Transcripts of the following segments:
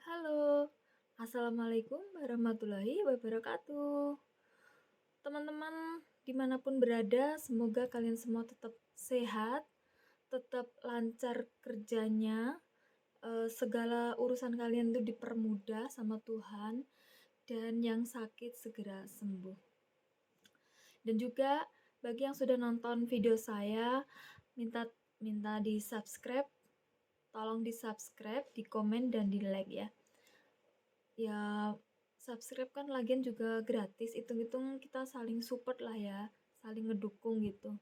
Halo, Assalamualaikum warahmatullahi wabarakatuh. Teman-teman, dimanapun berada, semoga kalian semua tetap sehat, tetap lancar kerjanya, segala urusan kalian tuh dipermudah sama Tuhan, dan yang sakit segera sembuh. Dan juga bagi yang sudah nonton video saya, minta minta di-subscribe, tolong di-subscribe, di-komen, dan di-like ya. Ya, subscribe kan lagian juga gratis, hitung-hitung kita saling support lah ya, saling ngedukung gitu.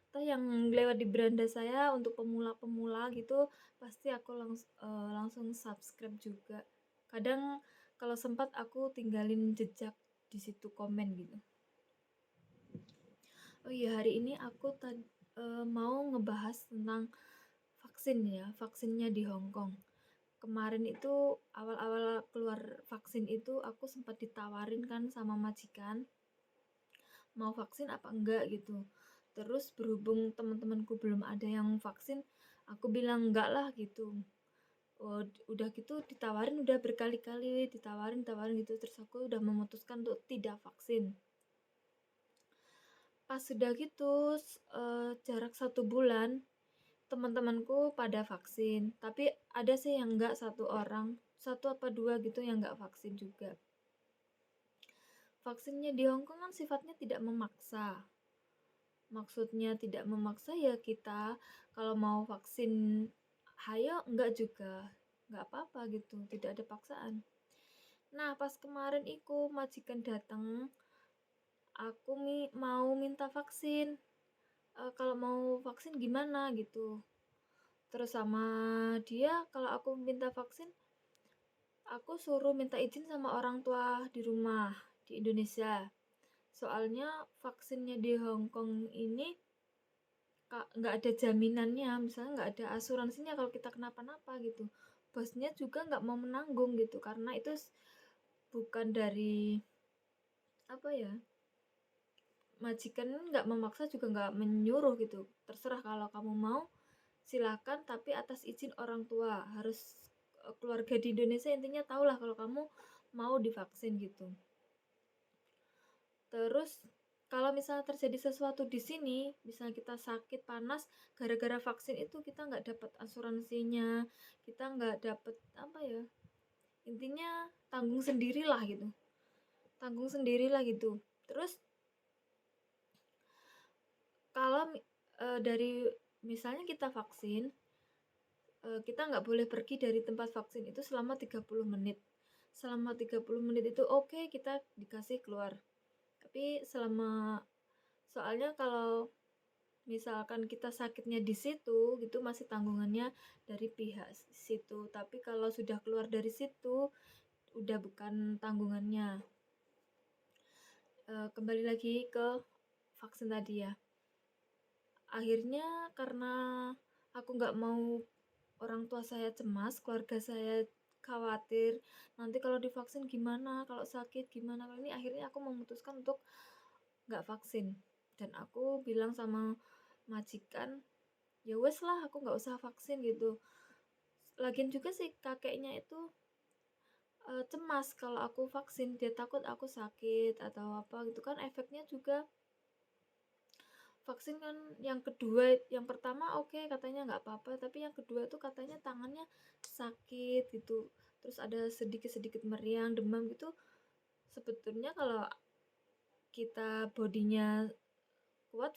Atau yang lewat di beranda saya untuk pemula-pemula gitu, pasti aku langsung subscribe juga. Kadang kalau sempat aku tinggalin jejak di situ komen gitu. Oh iya, hari ini aku mau ngebahas tentang vaksin ya, vaksinnya di Hong Kong. Kemarin itu awal-awal keluar vaksin itu aku sempat ditawarin kan sama majikan mau vaksin apa enggak gitu. Terus berhubung teman-temanku belum ada yang vaksin, aku bilang enggak lah gitu. Oh, udah gitu ditawarin udah berkali-kali ditawarin gitu, terus aku udah memutuskan untuk tidak vaksin. Pas sudah gitu jarak 1 bulan teman-temanku pada vaksin, tapi ada sih yang enggak, satu orang, satu apa dua gitu yang enggak vaksin juga. Vaksinnya di Hong Kong kan sifatnya tidak memaksa. Maksudnya tidak memaksa ya kita kalau mau vaksin hayo enggak juga, enggak apa-apa gitu, tidak ada paksaan. Nah, pas kemarin iku majikan datang, aku mau minta vaksin. Kalau mau vaksin gimana gitu. Terus sama dia kalau aku minta vaksin, aku suruh minta izin sama orang tua di rumah di Indonesia. Soalnya vaksinnya di Hong Kong ini nggak ada jaminannya, misalnya nggak ada asuransinya kalau kita kenapa-napa gitu. Bosnya juga nggak mau menanggung gitu, karena itu bukan dari apa ya, majikan nggak memaksa juga nggak menyuruh gitu. Terserah kalau kamu mau silakan, tapi atas izin orang tua. Harus keluarga di Indonesia intinya tahulah kalau kamu mau divaksin gitu. Terus kalau misalnya terjadi sesuatu di sini, misalnya kita sakit panas gara-gara vaksin itu, kita nggak dapat asuransinya, kita nggak dapat apa ya, intinya tanggung sendirilah gitu, tanggung sendirilah gitu. Terus kalau dari misalnya kita vaksin, kita nggak boleh pergi dari tempat vaksin itu selama 30 menit. Selama 30 menit itu oke, kita dikasih keluar. Tapi soalnya kalau misalkan kita sakitnya di situ gitu masih tanggungannya dari pihak situ, tapi kalau sudah keluar dari situ udah bukan tanggungannya. Kembali lagi ke vaksin tadi ya, akhirnya karena aku nggak mau orang tua saya cemas, keluarga saya khawatir nanti kalau divaksin gimana, kalau sakit gimana, kalau ini akhirnya aku memutuskan untuk nggak vaksin. Dan aku bilang sama majikan, ya wes lah aku nggak usah vaksin gitu. Lagian juga sih kakeknya itu cemas kalau aku vaksin, dia takut aku sakit atau apa gitu kan. Efeknya juga vaksin kan yang kedua, yang pertama oke, katanya nggak apa-apa, tapi yang kedua tuh katanya tangannya sakit gitu, terus ada sedikit-sedikit meriang, demam gitu. Sebetulnya kalau kita bodinya kuat,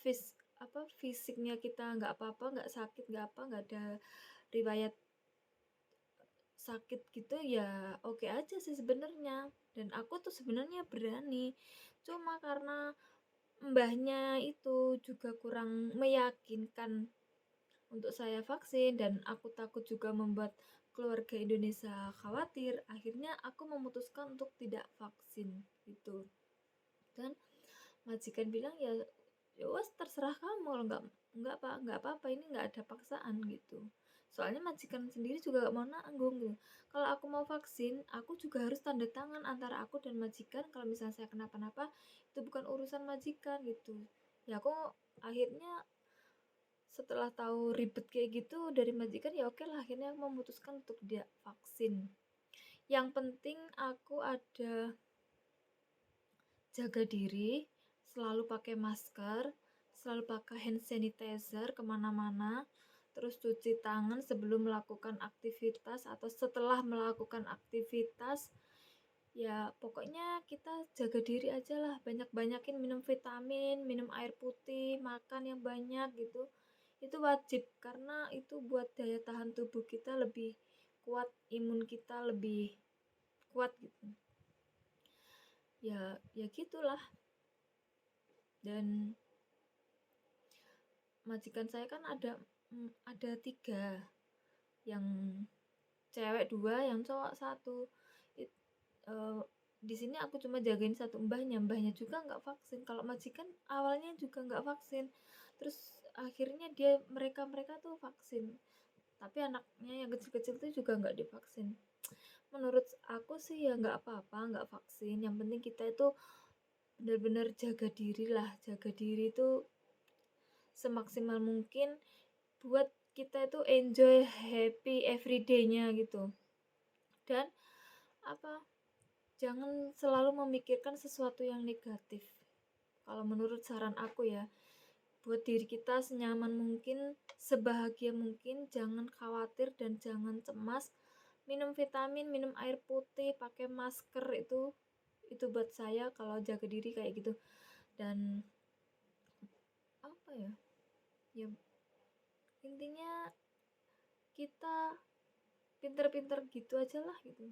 fisiknya kita nggak apa-apa, nggak sakit, nggak ada riwayat sakit gitu, ya oke aja sih sebenarnya. Dan aku tuh sebenarnya berani, cuma karena mbahnya itu juga kurang meyakinkan untuk saya vaksin, dan aku takut juga membuat keluarga Indonesia khawatir, akhirnya aku memutuskan untuk tidak vaksin gitu. Dan majikan bilang ya, ya wes terserah kamu, kalau nggak apa-apa, ini nggak ada paksaan gitu. Soalnya majikan sendiri juga gak mau nanggung gitu. Kalau aku mau vaksin, aku juga harus tanda tangan antara aku dan majikan. Kalau misalnya saya kenapa-napa, itu bukan urusan majikan gitu. Ya aku akhirnya setelah tahu ribet kayak gitu dari majikan, ya oke lah, akhirnya aku memutuskan untuk dia vaksin. Yang penting aku ada jaga diri, selalu pakai masker, selalu pakai hand sanitizer kemana-mana, terus cuci tangan sebelum melakukan aktivitas atau setelah melakukan aktivitas. Ya pokoknya kita jaga diri aja lah, banyak-banyakin minum vitamin, minum air putih, makan yang banyak gitu. Itu wajib karena itu buat daya tahan tubuh kita lebih kuat, imun kita lebih kuat gitu. Ya gitulah. Dan majikan saya kan ada 3, yang cewek 2, yang cowok 1. Di sini aku cuma jagain satu mbahnya juga nggak vaksin. Kalau majikan awalnya juga nggak vaksin, terus akhirnya mereka tuh vaksin, tapi anaknya yang kecil-kecil tuh juga nggak divaksin. Menurut aku sih ya nggak apa-apa nggak vaksin, yang penting kita itu benar-benar jaga diri lah. Jaga diri itu semaksimal mungkin buat kita itu enjoy happy everyday-nya gitu. Dan apa, jangan selalu memikirkan sesuatu yang negatif. Kalau menurut saran aku ya, buat diri kita senyaman mungkin, sebahagia mungkin, jangan khawatir dan jangan cemas. Minum vitamin, minum air putih, pakai masker, itu buat saya kalau jaga diri kayak gitu. Dan apa ya, ya intinya kita pinter-pinter gitu aja lah gitu.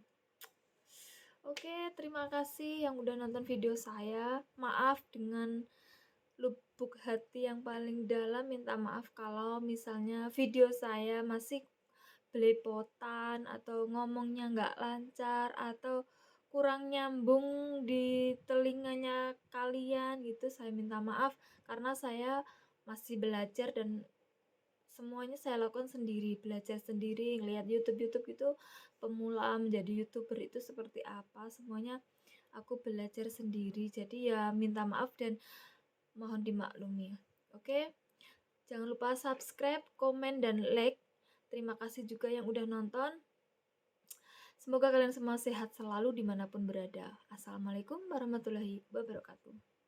Oke, terima kasih yang udah nonton video saya. Maaf dengan lubuk hati yang paling dalam, minta maaf kalau misalnya video saya masih belepotan atau ngomongnya nggak lancar atau kurang nyambung di telinganya kalian gitu. Saya minta maaf karena saya masih belajar dan semuanya saya lakukan sendiri, belajar sendiri, ngeliat YouTube itu pemula menjadi YouTuber itu seperti apa, semuanya aku belajar sendiri. Jadi ya minta maaf dan mohon dimaklumi. Oke, jangan lupa subscribe, komen, dan like. Terima kasih juga yang udah nonton. Semoga kalian semua sehat selalu dimanapun berada. Assalamualaikum warahmatullahi wabarakatuh.